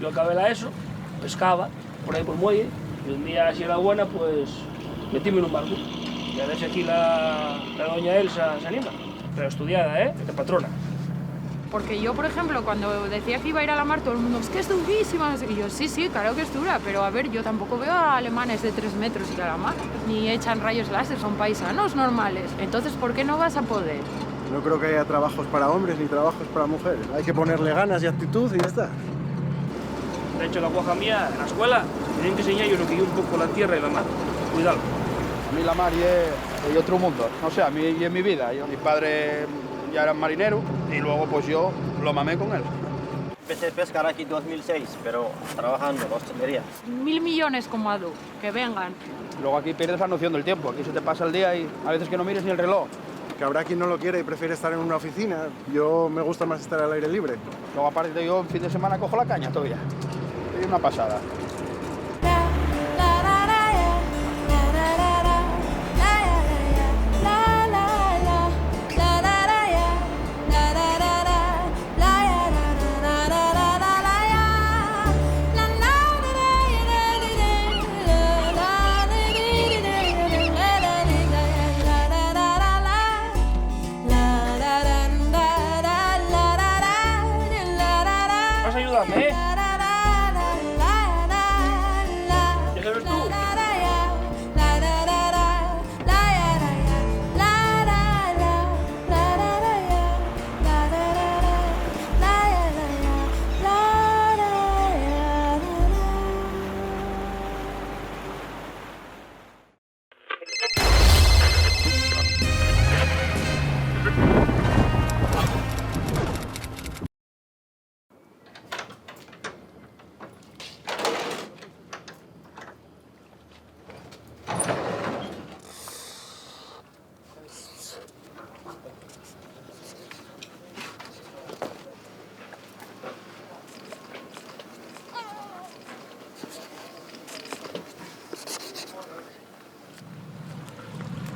Yo acabé la ESO, pescaba por ahí por el muelle, y un día, si era buena, pues metíme en un barco. Y a ver si aquí la doña Elsa se anima. Pero estudiada, de patrona. Porque yo, por ejemplo, cuando decía que iba a ir a la mar, todo el mundo, es que es durísima, no sé qué. Y yo, sí, claro que es dura, pero a ver, yo tampoco veo a alemanes de 3 metros ir a la mar, ni echan rayos láser, son paisanos normales. Entonces, ¿por qué no vas a poder? No creo que haya trabajos para hombres ni trabajos para mujeres. Hay que ponerle ganas y actitud y ya está. De hecho, la guaja mía, en la escuela, tienen que enseñar yo lo que yo un poco la tierra y la mar. Cuidado. A mí la mar es otro mundo. No sé, a mí y en mi vida. Mi padre ya era marinero y luego pues yo lo mamé con él. Empecé a pescar aquí en 2006, pero trabajando en la hostelería. 1.000 millones como Adu, que vengan. Luego aquí pierdes la noción del tiempo. Aquí se te pasa el día y a veces que no mires ni el reloj. Que habrá quien no lo quiere y prefiere estar en una oficina. Yo me gusta más estar al aire libre. Luego aparte yo en fin de semana cojo la caña todavía. Es una pasada. Vas a ayudarme, ¿Ya sabes tú?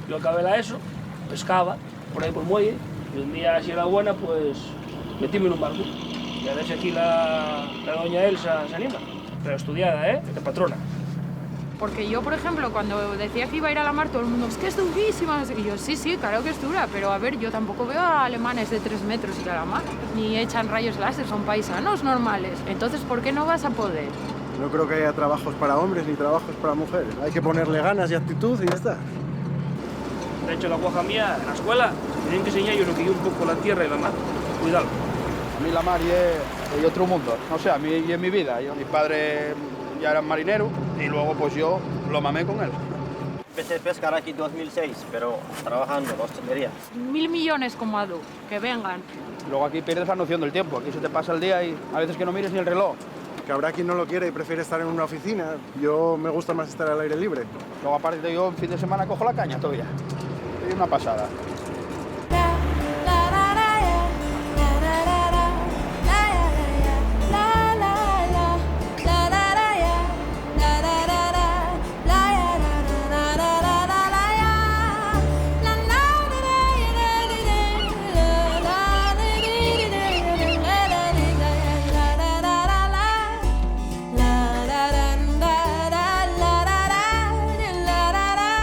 Yo acabé la ESO, pescaba por ahí por el muelle, y un día, si era buena, pues metíme en un barco. Y a ver si aquí la doña Elsa se anima. Pero estudiada, de patrona. Porque yo, por ejemplo, cuando decía que iba a ir a la mar, todo el mundo, es que es durísima, no sé qué. Y yo, sí, claro que es dura, pero a ver, yo tampoco veo a alemanes de 3 metros ir a la mar, ni echan rayos láser, son paisanos normales. Entonces, ¿por qué no vas a poder? No creo que haya trabajos para hombres ni trabajos para mujeres. Hay que ponerle ganas y actitud y ya está. De hecho, la guaja mía, en la escuela, tienen que enseñar yo lo que yo un poco la tierra y la mar. Cuidado. A mí la mar es otro mundo. No sé, a mí y en mi vida. Mi padre ya era marinero y luego pues yo lo mamé con él. Empecé a pescar aquí en 2006, pero trabajando en la hostelería. 1.000 millones como Adu, que vengan. Luego aquí pierdes la noción del tiempo. Aquí se te pasa el día y a veces que no mires ni el reloj. Que habrá quien no lo quiere y prefiere estar en una oficina. Yo me gusta más estar al aire libre. Luego aparte yo en fin de semana cojo la caña todavía. Es una pasada.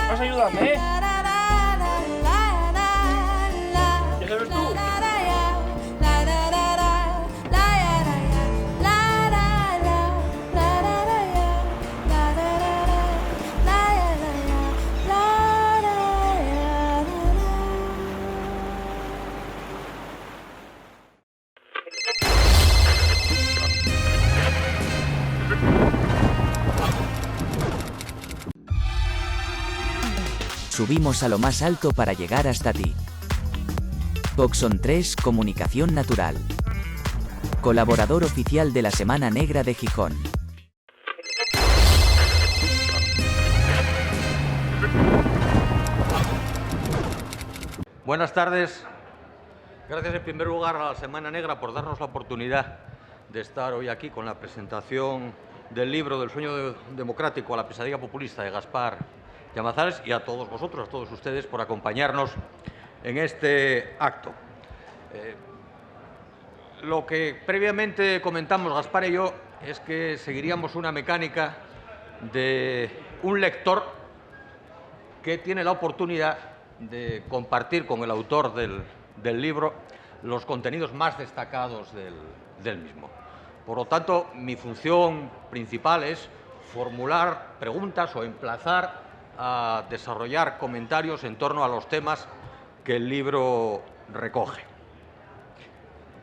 Vas a ayudarme, ¿Ya sabes tú? Subimos a lo más alto para llegar hasta ti. Boxon 3 Comunicación Natural. Colaborador oficial de la Semana Negra de Gijón. Buenas tardes. Gracias en primer lugar a la Semana Negra por darnos la oportunidad de estar hoy aquí con la presentación del libro Del sueño democrático a la pesadilla populista de Gaspar Llamazares, y a todos vosotros, a todos ustedes, por acompañarnos en este acto. lo que previamente comentamos Gaspar y yo es que seguiríamos una mecánica de un lector que tiene la oportunidad de compartir con el autor del libro los contenidos más destacados del mismo. Por lo tanto, mi función principal es formular preguntas o emplazar a desarrollar comentarios en torno a los temas que el libro recoge.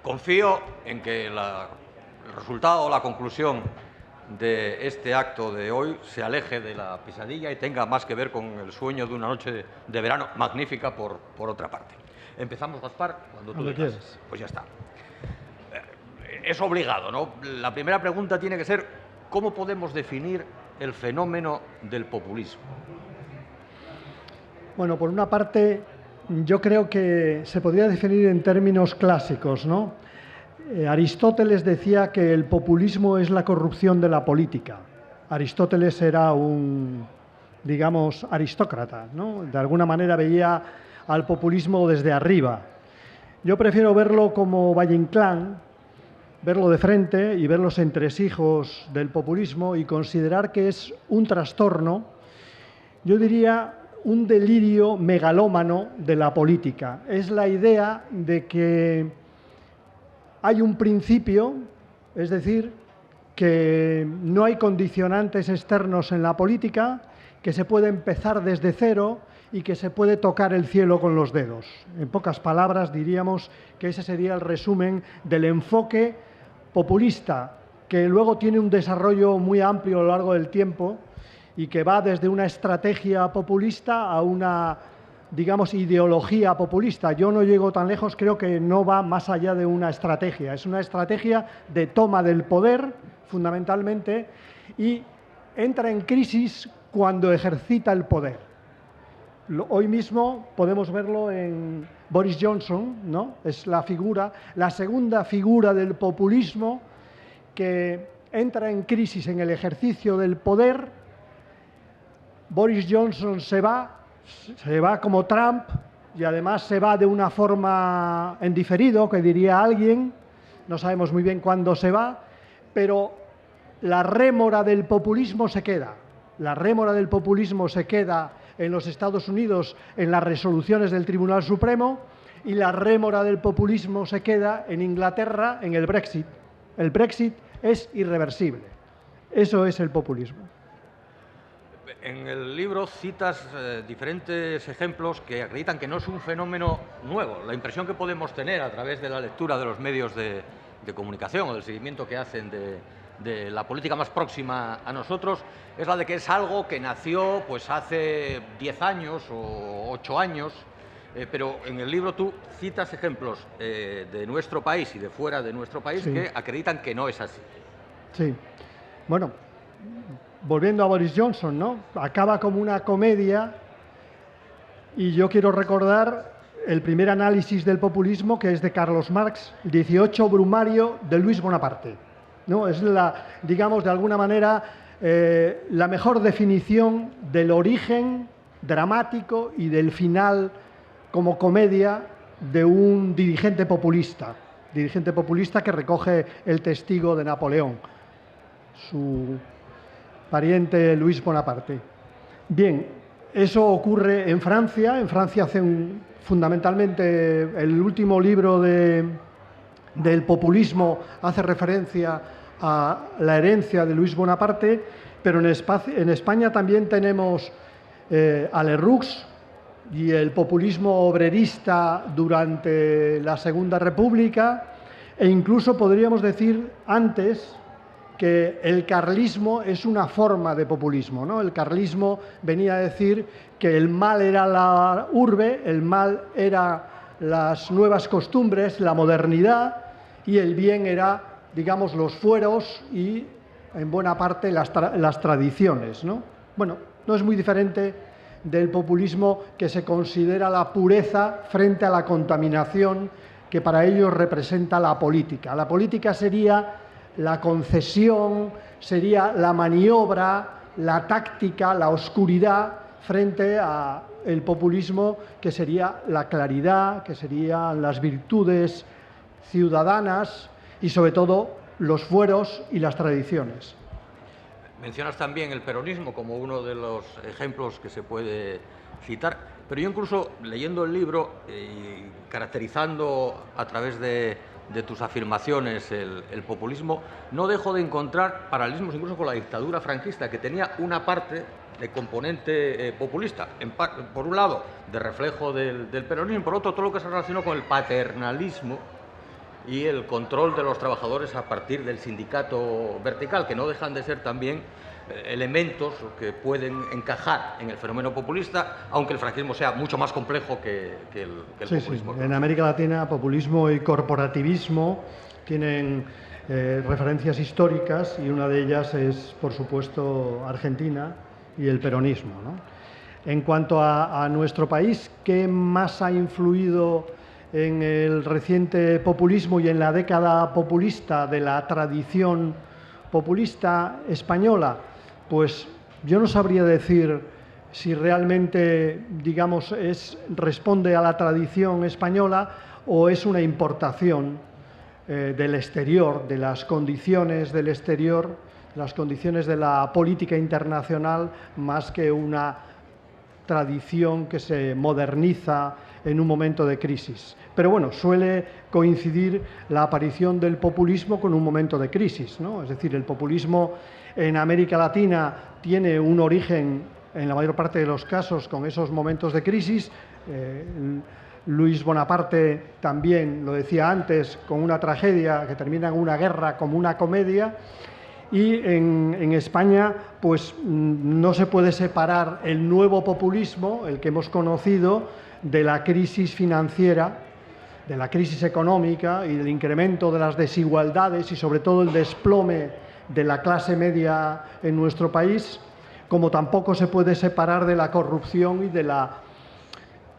Confío en que el resultado o la conclusión de este acto de hoy se aleje de la pesadilla y tenga más que ver con el sueño de una noche de verano magnífica por otra parte. Empezamos, Gaspar, cuando tú quieras. Pues ya está. Es obligado, ¿no? La primera pregunta tiene que ser ¿cómo podemos definir el fenómeno del populismo? Bueno, por una parte, yo creo que se podría definir en términos clásicos, ¿no? Aristóteles decía que el populismo es la corrupción de la política. Aristóteles era un, digamos, aristócrata, ¿no? De alguna manera veía al populismo desde arriba. Yo prefiero verlo como Valle-Inclán, verlo de frente y ver los entresijos del populismo y considerar que es un trastorno, yo diría un delirio megalómano de la política. Es la idea de que hay un principio, es decir, que no hay condicionantes externos en la política, que se puede empezar desde cero y que se puede tocar el cielo con los dedos. En pocas palabras, diríamos que ese sería el resumen del enfoque populista, que luego tiene un desarrollo muy amplio a lo largo del tiempo y que va desde una estrategia populista a una, digamos, ideología populista. Yo no llego tan lejos, creo que no va más allá de una estrategia. Es una estrategia de toma del poder, fundamentalmente, y entra en crisis cuando ejercita el poder. Hoy mismo podemos verlo en Boris Johnson, ¿no? Es la figura, la segunda figura del populismo que entra en crisis en el ejercicio del poder. Boris Johnson se va como Trump y además se va de una forma en diferido, que diría alguien, no sabemos muy bien cuándo se va, pero la rémora del populismo se queda. La rémora del populismo se queda en los Estados Unidos en las resoluciones del Tribunal Supremo y la rémora del populismo se queda en Inglaterra en el Brexit. El Brexit es irreversible. Eso es el populismo. En el libro citas diferentes ejemplos que acreditan que no es un fenómeno nuevo. La impresión que podemos tener a través de la lectura de los medios de comunicación o del seguimiento que hacen de la política más próxima a nosotros es la de que es algo que nació pues hace 10 años o 8 años, pero en el libro tú citas ejemplos de nuestro país y de fuera de nuestro país que acreditan que no es así. Sí. Bueno, volviendo a Boris Johnson, ¿no? Acaba como una comedia y yo quiero recordar el primer análisis del populismo, que es de Carlos Marx, 18 Brumario de Luis Bonaparte, ¿no? Es digamos, de alguna manera, la mejor definición del origen dramático y del final como comedia de un dirigente populista que recoge el testigo de Napoleón, su pariente Luis Bonaparte. Bien, eso ocurre en Francia. En Francia fundamentalmente el último libro del populismo hace referencia a la herencia de Luis Bonaparte, pero en España también tenemos a Lerroux y el populismo obrerista durante la Segunda República, e incluso podríamos decir antes que el carlismo es una forma de populismo, ¿no? El carlismo venía a decir que el mal era la urbe, el mal era las nuevas costumbres, la modernidad, y el bien era, digamos, los fueros y, en buena parte, las tradiciones, ¿no? Bueno, no es muy diferente del populismo que se considera la pureza frente a la contaminación que para ellos representa la política. La política sería la concesión, sería la maniobra, la táctica, la oscuridad frente al populismo, que sería la claridad, que serían las virtudes ciudadanas y sobre todo los fueros y las tradiciones. Mencionas también el peronismo como uno de los ejemplos que se puede citar, pero yo incluso leyendo el libro y caracterizando a través de tus afirmaciones el populismo, no dejo de encontrar paralelismos incluso con la dictadura franquista, que tenía una parte de componente populista, por un lado de reflejo del peronismo, por otro todo lo que se relacionó con el paternalismo y el control de los trabajadores a partir del sindicato vertical, que no dejan de ser también elementos que pueden encajar en el fenómeno populista, aunque el franquismo sea mucho más complejo que el populismo. Sí. En América Latina, populismo y corporativismo tienen referencias históricas, y una de ellas es, por supuesto, Argentina y el peronismo, ¿no? En cuanto a nuestro país, ¿qué más ha influido en el reciente populismo y en la década populista de la tradición populista española? Pues yo no sabría decir si realmente, digamos, responde a la tradición española o es una importación del exterior, de las condiciones del exterior, las condiciones de la política internacional, más que una tradición que se moderniza en un momento de crisis. Pero bueno, suele coincidir la aparición del populismo con un momento de crisis, ¿no? Es decir, el populismo en América Latina tiene un origen, en la mayor parte de los casos, con esos momentos de crisis. Luis Bonaparte también lo decía antes, con una tragedia que termina en una guerra como una comedia. Y en España, pues no se puede separar el nuevo populismo, el que hemos conocido, de la crisis financiera, de la crisis económica y del incremento de las desigualdades y sobre todo el desplome de la clase media en nuestro país, como tampoco se puede separar de la corrupción y de la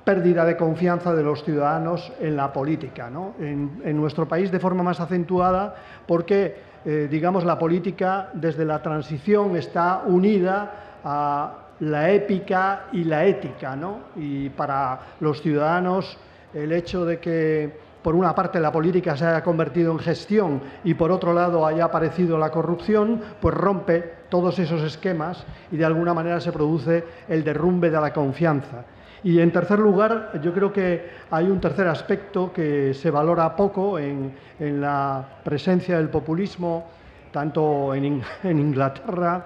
pérdida de confianza de los ciudadanos en la política, ¿no? En nuestro país de forma más acentuada porque digamos, la política desde la transición está unida a la épica y la ética, ¿no? Y para los ciudadanos el hecho de que por una parte la política se haya convertido en gestión y por otro lado haya aparecido la corrupción, pues rompe todos esos esquemas y de alguna manera se produce el derrumbe de la confianza. Y en tercer lugar, yo creo que hay un tercer aspecto que se valora poco en la presencia del populismo, tanto en Inglaterra,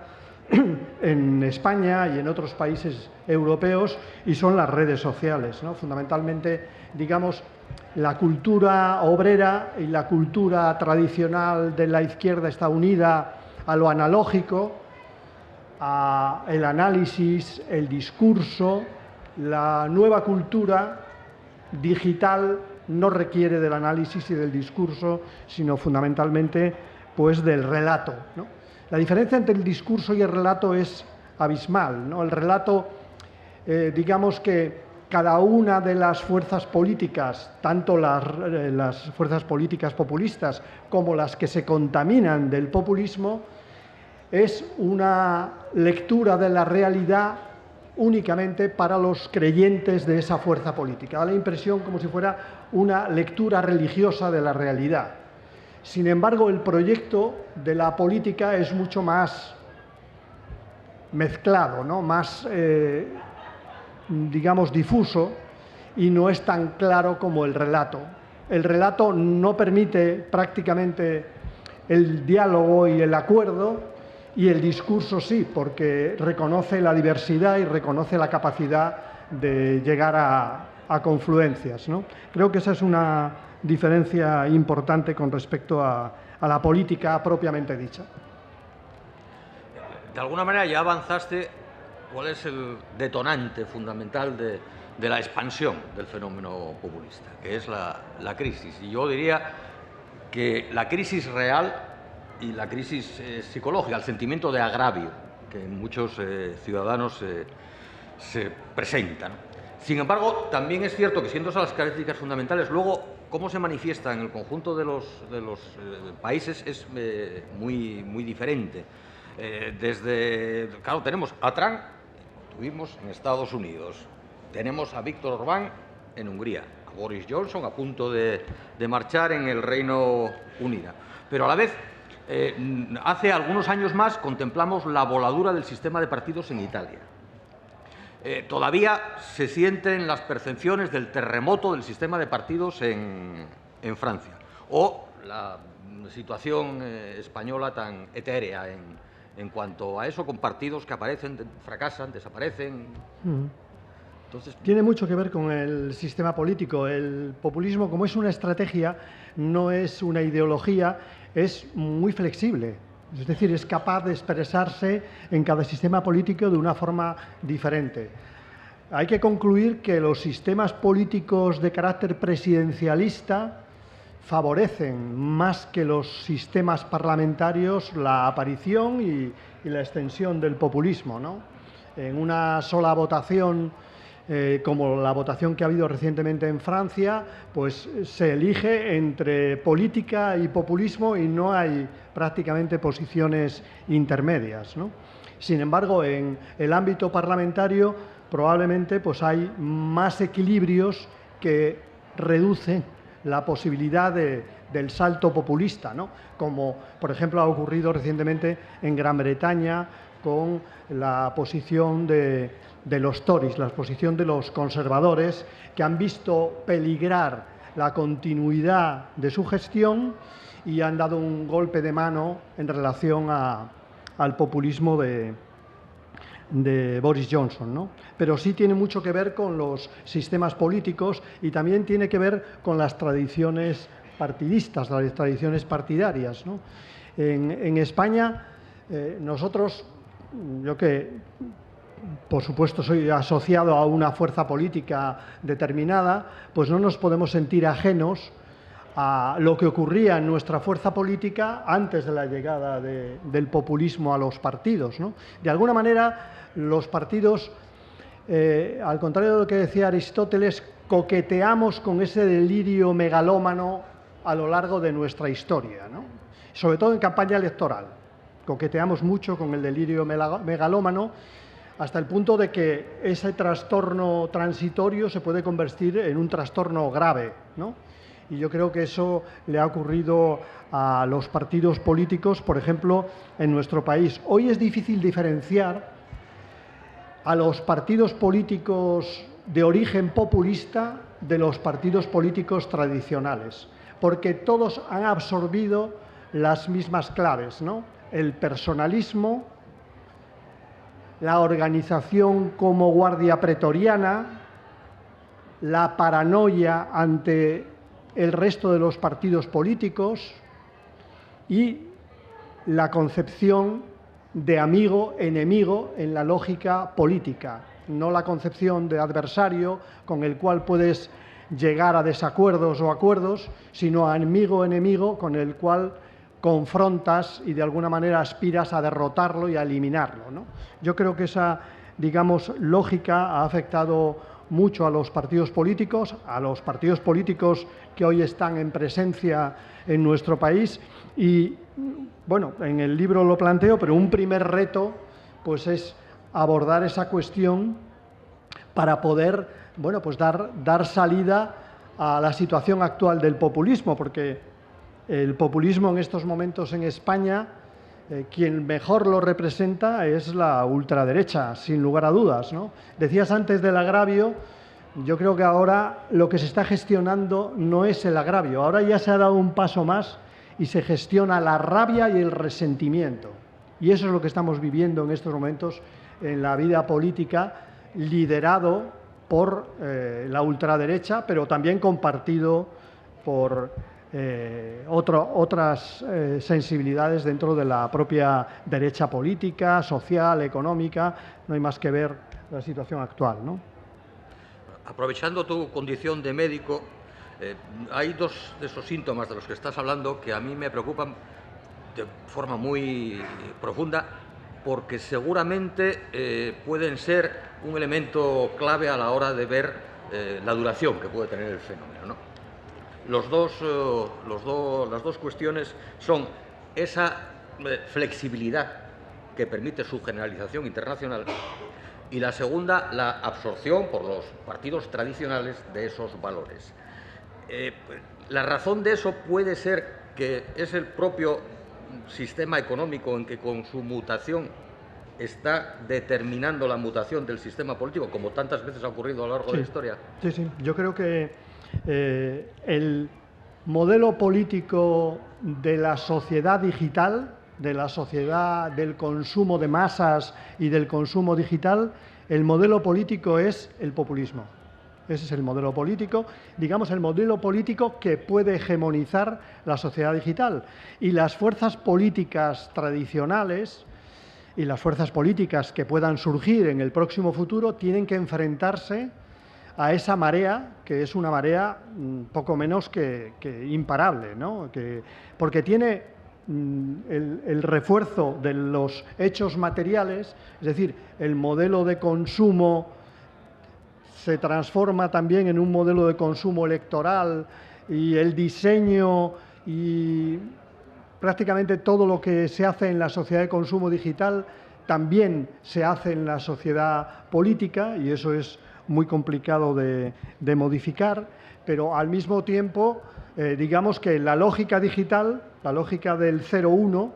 en España y en otros países europeos, y son las redes sociales, ¿no? Fundamentalmente, digamos, la cultura obrera y la cultura tradicional de la izquierda está unida a lo analógico, a el análisis, el discurso. La nueva cultura digital no requiere del análisis y del discurso, sino fundamentalmente pues, del relato, ¿no? La diferencia entre el discurso y el relato es abismal, ¿no? El relato, digamos que cada una de las fuerzas políticas, tanto las fuerzas políticas populistas como las que se contaminan del populismo, es una lectura de la realidad únicamente para los creyentes de esa fuerza política. Da la impresión como si fuera una lectura religiosa de la realidad. Sin embargo, el proyecto de la política es mucho más mezclado, ¿no? Más, digamos, difuso y no es tan claro como el relato. El relato no permite prácticamente el diálogo y el acuerdo, y el discurso sí, porque reconoce la diversidad y reconoce la capacidad de llegar a confluencias, ¿no? Creo que esa es una diferencia importante con respecto a la política propiamente dicha. De alguna manera ya avanzaste cuál es el detonante fundamental de la expansión del fenómeno populista, que es la crisis. Y yo diría que la crisis real y la crisis psicológica, el sentimiento de agravio que en muchos ciudadanos se presenta, ¿no? Sin embargo, también es cierto que siendo esas las características fundamentales, luego cómo se manifiesta en el conjunto de los países es muy diferente. Claro, tenemos a Trump, tuvimos en Estados Unidos, tenemos a Víctor Orbán en Hungría, a Boris Johnson, a punto de marchar en el Reino Unido. Pero a la vez, hace algunos años más contemplamos la voladura del sistema de partidos en Italia. Todavía se sienten las percepciones del terremoto del sistema de partidos en Francia, o la situación española tan etérea en cuanto a eso, con partidos que aparecen, fracasan, desaparecen. Entonces, tiene mucho que ver con el sistema político. El populismo, como es una estrategia, no es una ideología, es muy flexible. Es decir, es capaz de expresarse en cada sistema político de una forma diferente. Hay que concluir que los sistemas políticos de carácter presidencialista favorecen más que los sistemas parlamentarios la aparición y la extensión del populismo, ¿no? En una sola votación, como la votación que ha habido recientemente en Francia, pues se elige entre política y populismo y no hay prácticamente posiciones intermedias, ¿no? Sin embargo, en el ámbito parlamentario probablemente pues hay más equilibrios que reducen la posibilidad del salto populista, ¿no? Como por ejemplo ha ocurrido recientemente en Gran Bretaña con la posición de los Tories, la posición de los conservadores, que han visto peligrar la continuidad de su gestión y han dado un golpe de mano en relación al populismo de Boris Johnson, ¿no? Pero sí tiene mucho que ver con los sistemas políticos y también tiene que ver con las tradiciones partidistas, las tradiciones partidarias, ¿no? En España, nosotros, yo que por supuesto soy asociado a una fuerza política determinada, pues no nos podemos sentir ajenos a lo que ocurría en nuestra fuerza política antes de la llegada del populismo a los partidos, ¿no? De alguna manera, los partidos, al contrario de lo que decía Aristóteles, coqueteamos con ese delirio megalómano a lo largo de nuestra historia, ¿no? Sobre todo en campaña electoral. Coqueteamos mucho con el delirio megalómano hasta el punto de que ese trastorno transitorio se puede convertir en un trastorno grave, ¿no? Y yo creo que eso le ha ocurrido a los partidos políticos, por ejemplo, en nuestro país. Hoy es difícil diferenciar a los partidos políticos de origen populista de los partidos políticos tradicionales, porque todos han absorbido las mismas claves, ¿no? El personalismo, la organización como guardia pretoriana, la paranoia ante el resto de los partidos políticos y la concepción de amigo-enemigo en la lógica política, no la concepción de adversario con el cual puedes llegar a desacuerdos o acuerdos, sino a amigo-enemigo con el cual confrontas y de alguna manera aspiras a derrotarlo y a eliminarlo, ¿no? Yo creo que esa, digamos, lógica ha afectado mucho a los partidos políticos que hoy están en presencia en nuestro país y, bueno, en el libro lo planteo, pero un primer reto pues es abordar esa cuestión para poder, bueno, pues dar salida a la situación actual del populismo, porque el populismo en estos momentos en España, quien mejor lo representa es la ultraderecha, sin lugar a dudas, ¿no? Decías antes del agravio, yo creo que ahora lo que se está gestionando no es el agravio, ahora ya se ha dado un paso más y se gestiona la rabia y el resentimiento. Y eso es lo que estamos viviendo en estos momentos en la vida política, liderado por la ultraderecha, pero también compartido por otras sensibilidades dentro de la propia derecha política, social, económica. No hay más que ver la situación actual, ¿no? Aprovechando tu condición de médico, hay dos de esos síntomas de los que estás hablando que a mí me preocupan de forma muy profunda, porque seguramente pueden ser un elemento clave a la hora de ver la duración que puede tener el fenómeno, ¿no? Las dos cuestiones son esa flexibilidad que permite su generalización internacional y la segunda, la absorción por los partidos tradicionales de esos valores. La razón de eso puede ser que es el propio sistema económico en que con su mutación está determinando la mutación del sistema político, como tantas veces ha ocurrido a lo largo de la historia. Sí, sí. Yo creo que el modelo político de la sociedad digital, de la sociedad del consumo de masas y del consumo digital, el modelo político es el populismo. Ese es el modelo político, digamos el modelo político que puede hegemonizar la sociedad digital. Y las fuerzas políticas tradicionales y las fuerzas políticas que puedan surgir en el próximo futuro tienen que enfrentarse a esa marea, que es una marea poco menos que imparable, ¿no? Porque tiene el refuerzo de los hechos materiales, es decir, el modelo de consumo se transforma también en un modelo de consumo electoral y el diseño y prácticamente todo lo que se hace en la sociedad de consumo digital también se hace en la sociedad política y eso es muy complicado de modificar, pero al mismo tiempo digamos que la lógica digital, la lógica del 0-1,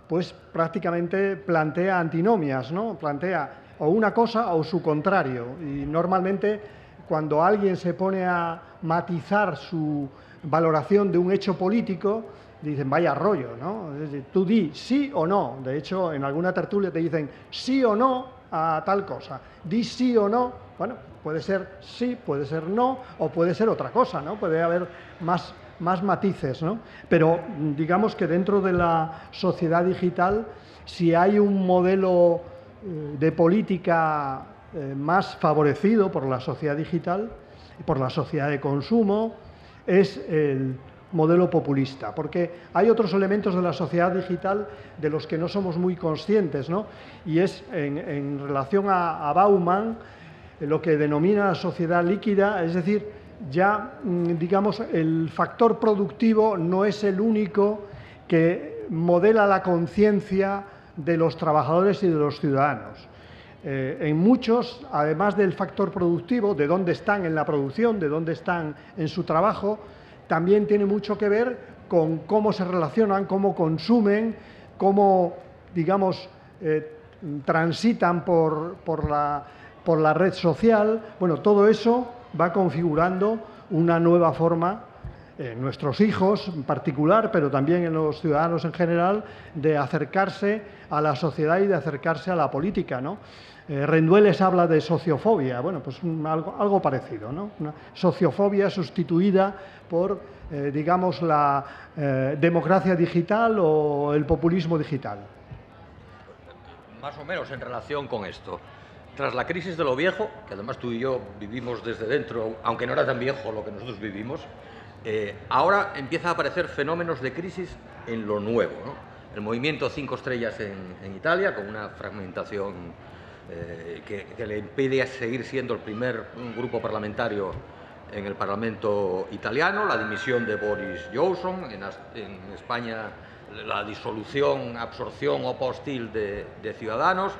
pues prácticamente plantea antinomias, ¿no? Plantea o una cosa o su contrario. Y normalmente cuando alguien se pone a matizar su valoración de un hecho político, dicen vaya rollo, ¿no? Es decir, tú di sí o no. De hecho, en alguna tertulia te dicen sí o no a tal cosa. Di sí o no. Bueno, puede ser sí, puede ser no, o puede ser otra cosa, ¿no? Puede haber más matices, ¿no? Pero digamos que dentro de la sociedad digital, si hay un modelo de política más favorecido por la sociedad digital, por la sociedad de consumo, es el modelo populista, porque hay otros elementos de la sociedad digital de los que no somos muy conscientes, ¿no? Y es en relación a Bauman, lo que denomina la sociedad líquida, es decir, ya digamos el factor productivo no es el único que modela la conciencia de los trabajadores y de los ciudadanos. En muchos, además del factor productivo, de dónde están en la producción, de dónde están en su trabajo, también tiene mucho que ver con cómo se relacionan, cómo consumen, cómo, digamos, transitan por la red social. Bueno, todo eso va configurando una nueva forma en nuestros hijos en particular, pero también en los ciudadanos en general, de acercarse a la sociedad y de acercarse a la política, ¿no? Rendueles habla de sociofobia, bueno, pues algo parecido, ¿no? Una sociofobia sustituida por, digamos, la democracia digital o el populismo digital. Más o menos en relación con esto. Tras la crisis de lo viejo, que además tú y yo vivimos desde dentro, aunque no era tan viejo lo que nosotros vivimos, ahora empiezan a aparecer fenómenos de crisis en lo nuevo, ¿no? El movimiento 5 estrellas en Italia, con una fragmentación que le impide seguir siendo el primer grupo parlamentario en el Parlamento italiano, la dimisión de Boris Johnson, en España la disolución, absorción o hostil de Ciudadanos,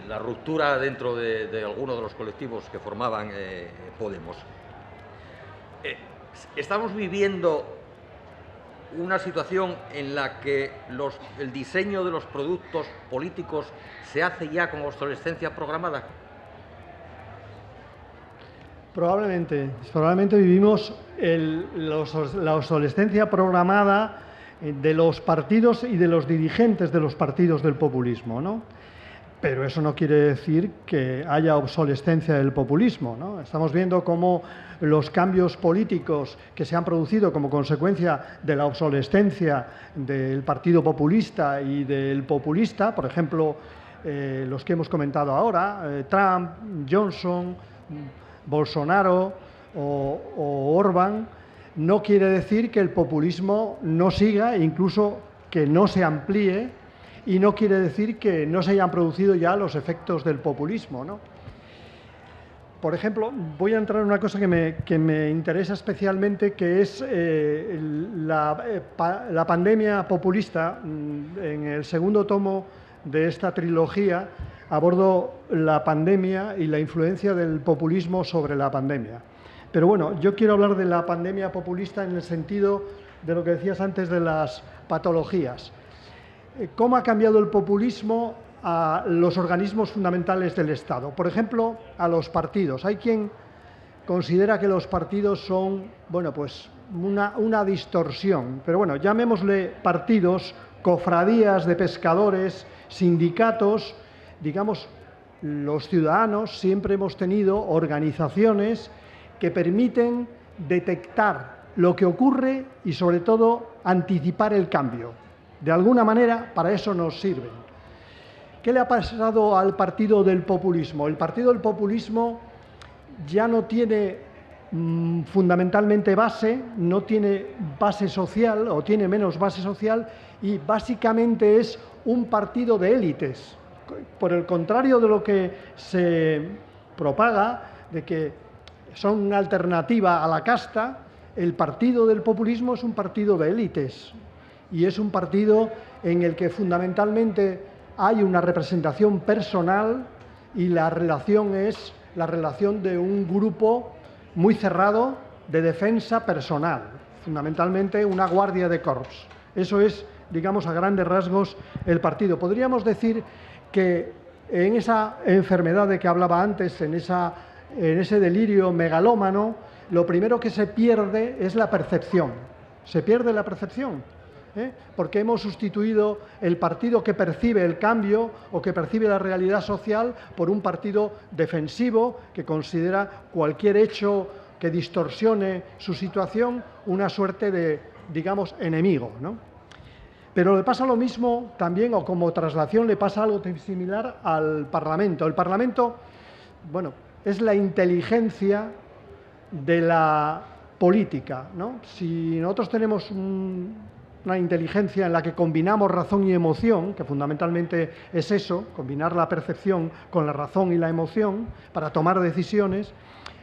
la ruptura dentro de algunos de los colectivos que formaban Podemos. Estamos viviendo una situación en la que el diseño de los productos políticos se hace ya con obsolescencia programada. Probablemente vivimos la obsolescencia programada de los partidos y de los dirigentes de los partidos del populismo, ¿no? Pero eso no quiere decir que haya obsolescencia del populismo, ¿no? Estamos viendo cómo los cambios políticos que se han producido como consecuencia de la obsolescencia del partido populista y del populista, por ejemplo, los que hemos comentado ahora, Trump, Johnson, Bolsonaro o Orbán, no quiere decir que el populismo no siga, incluso que no se amplíe, y no quiere decir que no se hayan producido ya los efectos del populismo, ¿no? Por ejemplo, voy a entrar en una cosa que me interesa especialmente, que es la pandemia populista. En el segundo tomo de esta trilogía abordo la pandemia y la influencia del populismo sobre la pandemia. Pero bueno, yo quiero hablar de la pandemia populista en el sentido de lo que decías antes de las patologías. ¿Cómo ha cambiado el populismo a los organismos fundamentales del Estado? Por ejemplo, a los partidos. Hay quien considera que los partidos son, bueno, pues una distorsión. Pero bueno, llamémosle partidos, cofradías de pescadores, sindicatos. Digamos, los ciudadanos siempre hemos tenido organizaciones que permiten detectar lo que ocurre y, sobre todo, anticipar el cambio. De alguna manera, para eso nos sirven. ¿Qué le ha pasado al partido del populismo? El partido del populismo ya no tiene fundamentalmente base, no tiene base social o tiene menos base social y básicamente es un partido de élites. Por el contrario de lo que se propaga, de que son una alternativa a la casta, el partido del populismo es un partido de élites y es un partido en el que fundamentalmente hay una representación personal y la relación es la relación de un grupo muy cerrado de defensa personal, fundamentalmente una guardia de corps. Eso es, digamos, a grandes rasgos el partido. Podríamos decir que en esa enfermedad de que hablaba antes, en ese delirio megalómano, lo primero que se pierde es la percepción. Se pierde la percepción, porque hemos sustituido el partido que percibe el cambio o que percibe la realidad social por un partido defensivo que considera cualquier hecho que distorsione su situación una suerte de, digamos, enemigo, ¿no? Pero le pasa lo mismo también, o como traslación, le pasa algo similar al Parlamento. El Parlamento, bueno, es la inteligencia de la política, ¿no? Si nosotros tenemos una inteligencia en la que combinamos razón y emoción, que fundamentalmente es eso, combinar la percepción con la razón y la emoción para tomar decisiones,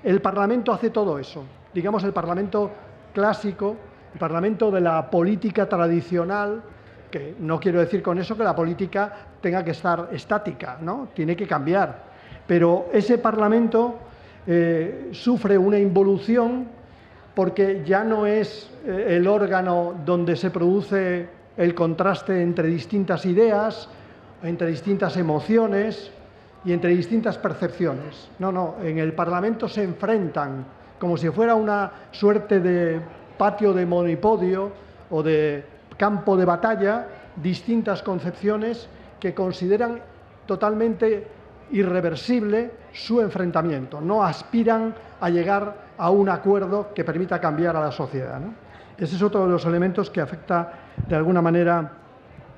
el Parlamento hace todo eso. Digamos, el Parlamento clásico, el Parlamento de la política tradicional, que no quiero decir con eso que la política tenga que estar estática, ¿no? Tiene que cambiar. Pero ese Parlamento sufre una involución porque ya no es el órgano donde se produce el contraste entre distintas ideas, entre distintas emociones y entre distintas percepciones. No, en el Parlamento se enfrentan como si fuera una suerte de patio de monipodio o de campo de batalla, distintas concepciones que consideran totalmente irreversible su enfrentamiento, no aspiran a llegar a un acuerdo que permita cambiar a la sociedad, ¿no? Ese es otro de los elementos que afecta de alguna manera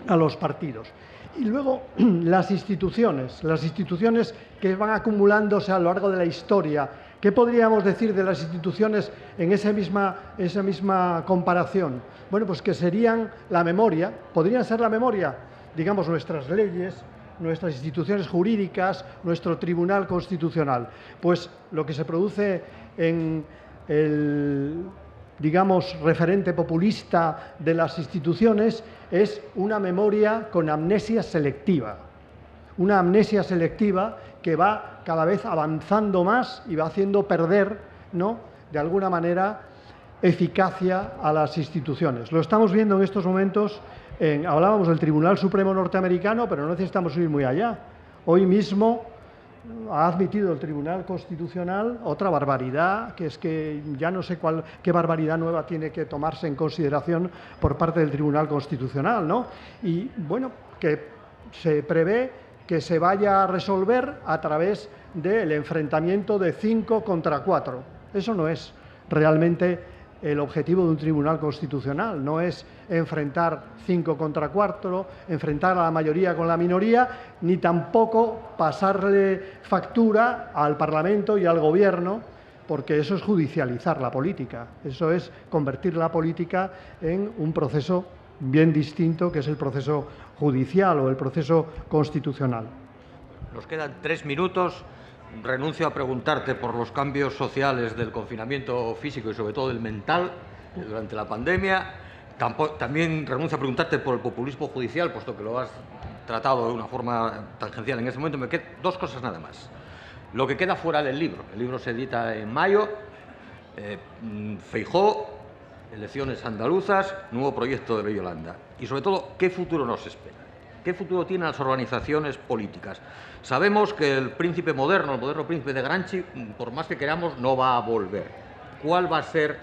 a los partidos. Y luego las instituciones que van acumulándose a lo largo de la historia. ¿Qué podríamos decir de las instituciones en esa misma comparación? Bueno, pues que serían la memoria, podrían ser la memoria, digamos, nuestras leyes, nuestras instituciones jurídicas, nuestro Tribunal Constitucional. Pues lo que se produce en el, digamos, referente populista de las instituciones es una memoria con amnesia selectiva. Una amnesia selectiva que va cada vez avanzando más y va haciendo perder, ¿no?, de alguna manera, eficacia a las instituciones. Lo estamos viendo en estos momentos, hablábamos del Tribunal Supremo norteamericano, pero no necesitamos ir muy allá. Hoy mismo ha admitido el Tribunal Constitucional otra barbaridad, que es que ya no sé qué barbaridad nueva tiene que tomarse en consideración por parte del Tribunal Constitucional, ¿no? Y, bueno, que se prevé que se vaya a resolver a través del enfrentamiento de 5 contra 4. Eso no es realmente el objetivo de un Tribunal Constitucional, no es enfrentar 5 contra 4, enfrentar a la mayoría con la minoría, ni tampoco pasarle factura al Parlamento y al Gobierno, porque eso es judicializar la política, eso es convertir la política en un proceso bien distinto, que es el proceso judicial o el proceso constitucional. Nos quedan 3 minutos. Renuncio a preguntarte por los cambios sociales del confinamiento físico y sobre todo del mental durante la pandemia. También renuncio a preguntarte por el populismo judicial, puesto que lo has tratado de una forma tangencial en ese momento. Me quedan 2 cosas nada más. Lo que queda fuera del libro. El libro se edita en mayo. Feijóo, elecciones andaluzas, nuevo proyecto de ley Yolanda. Y sobre todo, ¿qué futuro nos espera? ¿Qué futuro tienen las organizaciones políticas? Sabemos que el príncipe moderno, el moderno príncipe de Gramsci, por más que queramos, no va a volver. ¿Cuál va a ser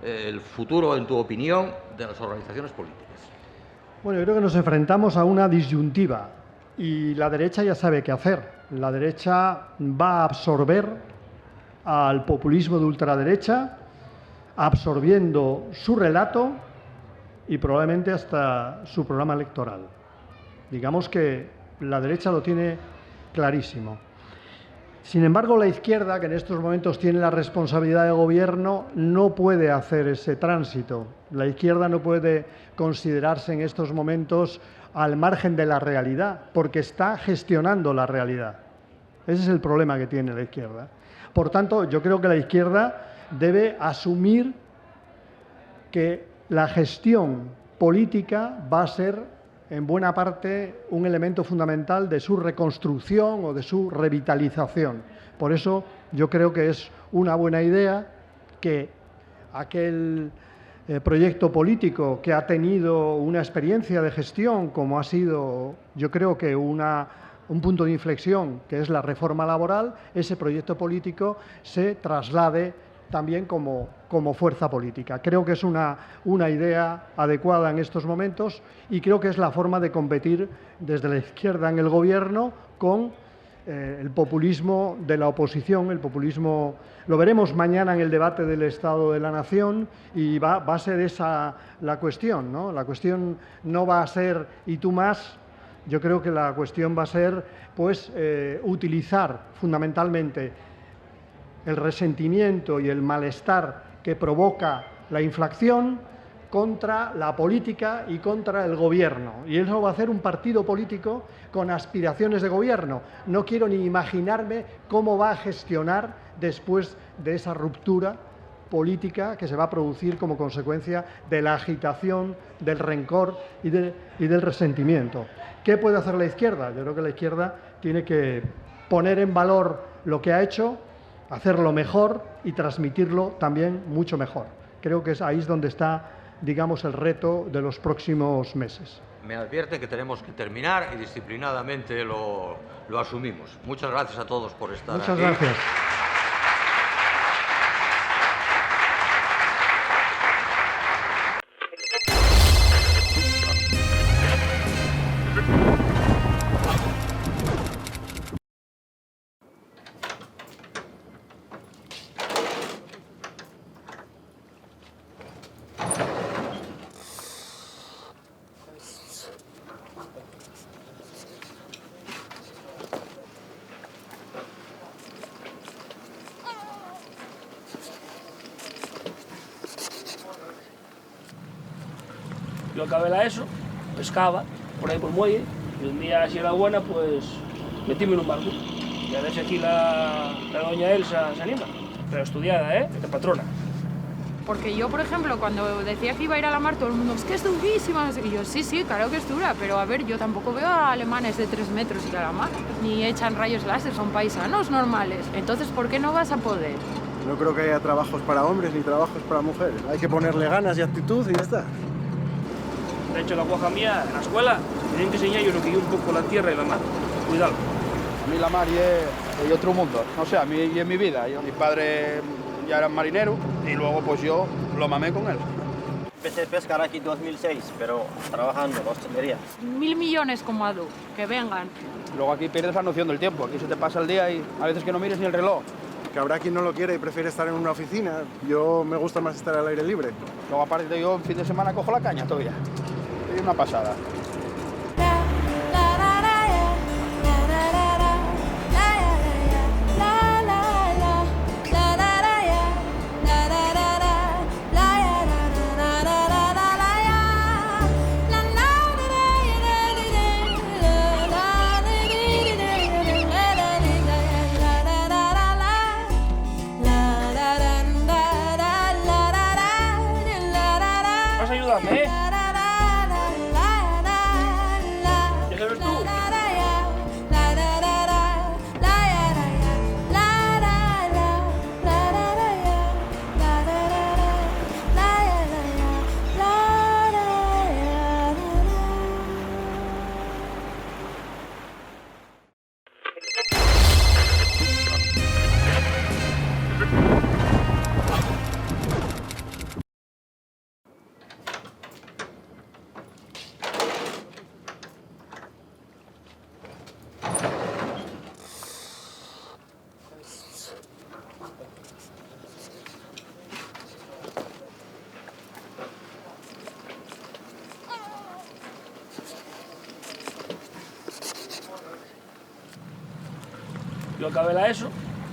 el futuro, en tu opinión, de las organizaciones políticas? Bueno, yo creo que nos enfrentamos a una disyuntiva y la derecha ya sabe qué hacer. La derecha va a absorber al populismo de ultraderecha, absorbiendo su relato y probablemente hasta su programa electoral. Digamos que la derecha lo tiene clarísimo. Sin embargo, la izquierda, que en estos momentos tiene la responsabilidad de gobierno, no puede hacer ese tránsito. La izquierda no puede considerarse en estos momentos al margen de la realidad, porque está gestionando la realidad. Ese es el problema que tiene la izquierda. Por tanto, yo creo que la izquierda debe asumir que la gestión política va a ser, en buena parte, un elemento fundamental de su reconstrucción o de su revitalización. Por eso yo creo que es una buena idea que aquel proyecto político que ha tenido una experiencia de gestión, como ha sido, yo creo que un punto de inflexión, que es la reforma laboral, ese proyecto político se traslade también como fuerza política. Creo que es una idea adecuada en estos momentos y creo que es la forma de competir desde la izquierda en el gobierno con el populismo de la oposición. El populismo lo veremos mañana en el debate del Estado de la Nación y va a ser esa la cuestión, ¿no? La cuestión no va a ser y tú más. Yo creo que la cuestión va a ser, pues, utilizar fundamentalmente el resentimiento y el malestar que provoca la inflación contra la política y contra el gobierno. Y eso va a hacer un partido político con aspiraciones de gobierno. No quiero ni imaginarme cómo va a gestionar después de esa ruptura política que se va a producir como consecuencia de la agitación, del rencor y del resentimiento. ¿Qué puede hacer la izquierda? Yo creo que la izquierda tiene que poner en valor lo que ha hecho, hacerlo mejor y transmitirlo también mucho mejor. Creo que ahí es donde está, digamos, el reto de los próximos meses. Me advierte que tenemos que terminar y disciplinadamente lo asumimos. Muchas gracias a todos por estar aquí. Muchas gracias. Yo acabé la ESO, pescaba por ahí por el muelle, y un día, si era buena, pues metíme en un barco. Y a ver si aquí la doña Elsa se anima. Pero estudiada, de patrona. Porque yo, por ejemplo, cuando decía que iba a ir a la mar, todo el mundo, es que es durísima. Y yo, sí, claro que es dura, pero a ver, yo tampoco veo a alemanes de 3 metros ir a la mar, ni echan rayos láser, son paisanos normales. Entonces, ¿por qué no vas a poder? No creo que haya trabajos para hombres ni trabajos para mujeres. Hay que ponerle ganas y actitud y ya está. De hecho, la guaja mía, en la escuela, tienen que enseñar yo lo que yo un poco la tierra y la mar. Cuidado. A mí la mar es otro mundo. No sé, a mí y en mi vida. Mi padre ya era marinero y luego pues yo lo mamé con él. Empecé a pescar aquí en 2006, pero trabajando en hostelería. 1000 millones como Adu, que vengan. Luego aquí pierdes la noción del tiempo. Aquí se te pasa el día y a veces que no mires ni el reloj. Que habrá quien no lo quiere y prefiere estar en una oficina. Yo me gusta más estar al aire libre. Luego aparte yo en fin de semana cojo la caña todavía. Es una pasada. Vas a ayudarme, yo acabé la ESO,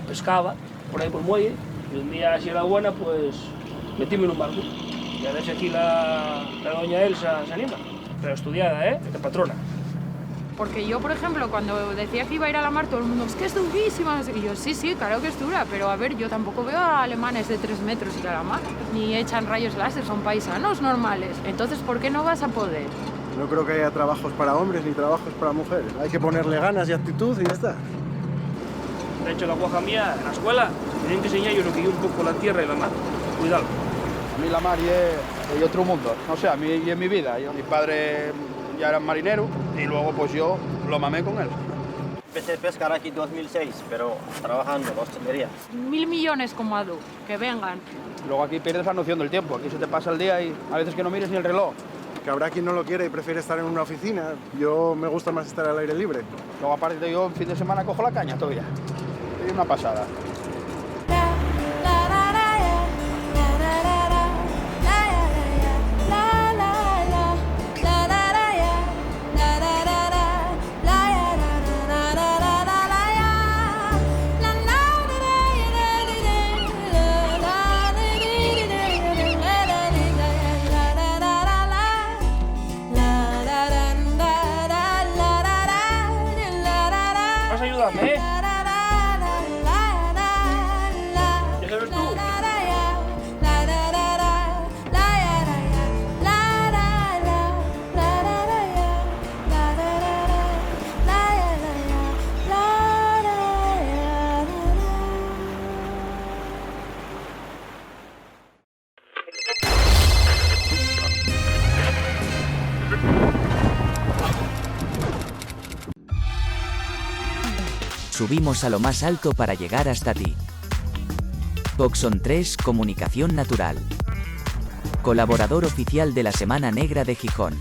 pescaba por ahí por el muelle, y un día, si era buena, pues metíme en un barco. Y a ver si aquí la doña Elsa se anima. Pero estudiada, de patrona. Porque yo, por ejemplo, cuando decía que iba a ir a la mar, todo el mundo, es que es durísima. Y yo, sí, sí, claro que es dura, pero a ver, yo tampoco veo a alemanes de 3 metros ir a la mar, ni echan rayos láser, son paisanos normales. Entonces, ¿por qué no vas a poder? No creo que haya trabajos para hombres ni trabajos para mujeres. Hay que ponerle ganas y actitud y ya está. De hecho, la guaja mía, en la escuela, me tienen que enseñar yo lo que yo un poco la tierra y la mar. Cuidado. A mí la mar es otro mundo. No sé, a mí y en mi vida. Mi padre ya era marinero y luego pues yo lo mamé con él. Empecé a pescar aquí en 2006, pero trabajando en la hostelería. 1000 millones como Adu, que vengan. Luego aquí pierdes la noción del tiempo. Aquí se te pasa el día y a veces que no mires ni el reloj. Que habrá quien no lo quiere y prefiere estar en una oficina. Yo me gusta más estar al aire libre. Luego aparte yo en fin de semana cojo la caña todavía. Es una pasada. Vas a ayudarme, Ya sabes tú. Subimos a lo más alto para llegar hasta ti. Coxon 3 Comunicación Natural. Colaborador oficial de la Semana Negra de Gijón.